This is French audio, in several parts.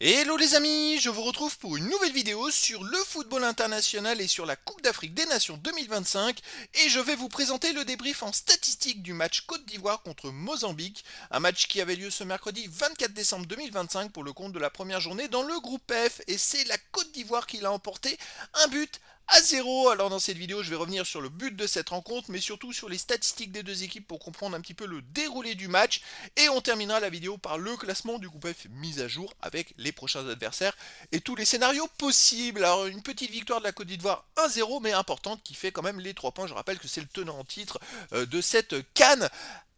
Hello les amis, je vous retrouve pour une nouvelle vidéo sur le football international et sur la Coupe d'Afrique des Nations 2025 et je vais vous présenter le débrief en statistique du match Côte d'Ivoire contre Mozambique, un match qui avait lieu ce mercredi 24 décembre 2025 pour le compte de la première journée dans le groupe F et c'est la Côte d'Ivoire qui l'a emporté un but à 0. Alors dans cette vidéo, je vais revenir sur le but de cette rencontre, mais surtout sur les statistiques des deux équipes pour comprendre un petit peu le déroulé du match. Et on terminera la vidéo par le classement du groupe F mis à jour avec les prochains adversaires et tous les scénarios possibles. Alors une petite victoire de la Côte d'Ivoire 1-0, mais importante, qui fait quand même les 3 points. Je rappelle que c'est le tenant en titre de cette CAN.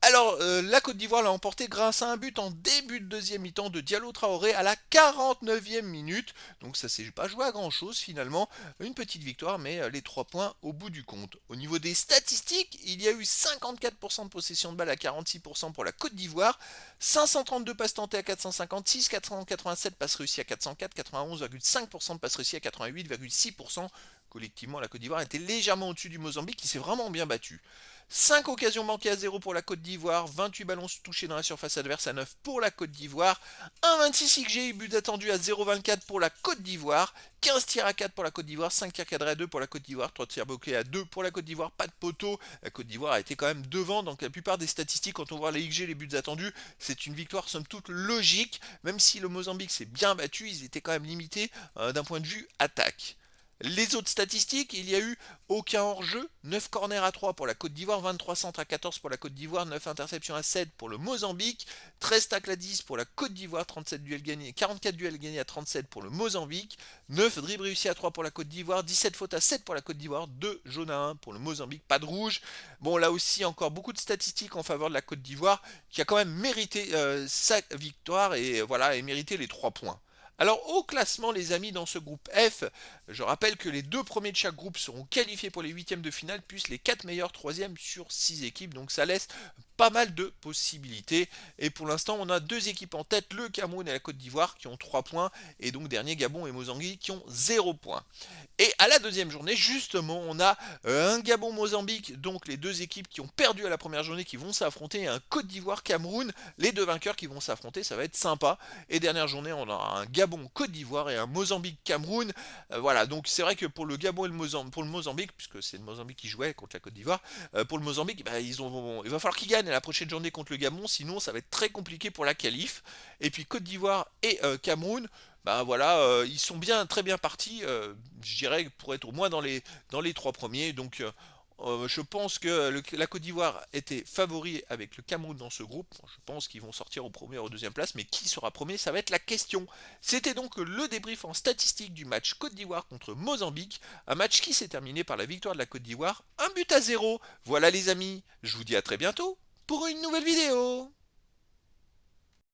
Alors, la Côte d'Ivoire l'a emporté grâce à un but en début de deuxième mi-temps de Diallo Traoré à la 49e minute. Donc ça s'est pas joué à grand chose finalement. Une petite victoire, mais les 3 points au bout du compte. Au niveau des statistiques, il y a eu 54% de possession de balle à 46% pour la Côte d'Ivoire, 532 passes tentées à 456, 487 passes réussies à 404, 91,5% de passes réussies à 88,6%. Collectivement, la Côte d'Ivoire était légèrement au-dessus du Mozambique qui s'est vraiment bien battu. 5 occasions manquées à 0 pour la Côte d'Ivoire, 28 ballons touchés dans la surface adverse à 9 pour la Côte d'Ivoire, 1,26 XG, but attendu à 0,24 pour la Côte d'Ivoire, 15 tirs à 4 pour la Côte d'Ivoire, 5 tirs cadrés à 2 pour la Côte d'Ivoire, 3 tirs bloqués à 2 pour la Côte d'Ivoire, pas de poteau. La Côte d'Ivoire a été quand même devant, donc la plupart des statistiques, quand on voit les XG, les buts attendus, c'est une victoire somme toute logique, même si le Mozambique s'est bien battu, ils étaient quand même limités d'un point de vue attaque. Les autres statistiques, il y a eu aucun hors-jeu, 9 corners à 3 pour la Côte d'Ivoire, 23 centres à 14 pour la Côte d'Ivoire, 9 interceptions à 7 pour le Mozambique, 13 tacles à 10 pour la Côte d'Ivoire, 37 duels gagnés, 44 duels gagnés à 37 pour le Mozambique, 9 dribbles réussis à 3 pour la Côte d'Ivoire, 17 fautes à 7 pour la Côte d'Ivoire, 2 jaunes à 1 pour le Mozambique, pas de rouge. Bon, là aussi, encore beaucoup de statistiques en faveur de la Côte d'Ivoire qui a quand même mérité sa victoire et voilà, et mérité les 3 points. Alors au classement les amis dans ce groupe F, je rappelle que les 2 premiers de chaque groupe seront qualifiés pour les huitièmes de finale, puis les 4 meilleurs troisièmes sur 6 équipes, donc ça laisse pas mal de possibilités. Et pour l'instant on a 2 équipes en tête, le Cameroun et la Côte d'Ivoire qui ont 3 points, et donc dernier Gabon et Mozambique qui ont 0 points. Et à la deuxième journée, justement, on a un Gabon-Mozambique, donc les 2 équipes qui ont perdu à la première journée qui vont s'affronter, et un Côte d'Ivoire-Cameroun, les 2 vainqueurs qui vont s'affronter, ça va être sympa. Et dernière journée, on aura un Gabon-Côte d'Ivoire et un Mozambique-Cameroun. Voilà, donc c'est vrai que pour le Gabon et pour le Mozambique, puisque c'est le Mozambique qui jouait contre la Côte d'Ivoire, pour le Mozambique, bah, il va falloir qu'ils gagnent la prochaine journée contre le Gabon, sinon ça va être très compliqué pour la qualif. Et puis Côte d'Ivoire et Cameroun, bah voilà, ils sont bien, très bien partis, je dirais, pour être au moins dans les 3 premiers. Donc je pense que la Côte d'Ivoire était favori avec le Cameroun dans ce groupe. Bon, je pense qu'ils vont sortir au premier ou au deuxième place, mais qui sera premier, ça va être la question. C'était donc le débrief en statistique du match Côte d'Ivoire contre Mozambique, un match qui s'est terminé par la victoire de la Côte d'Ivoire, un but à 0. Voilà les amis, je vous dis à très bientôt pour une nouvelle vidéo.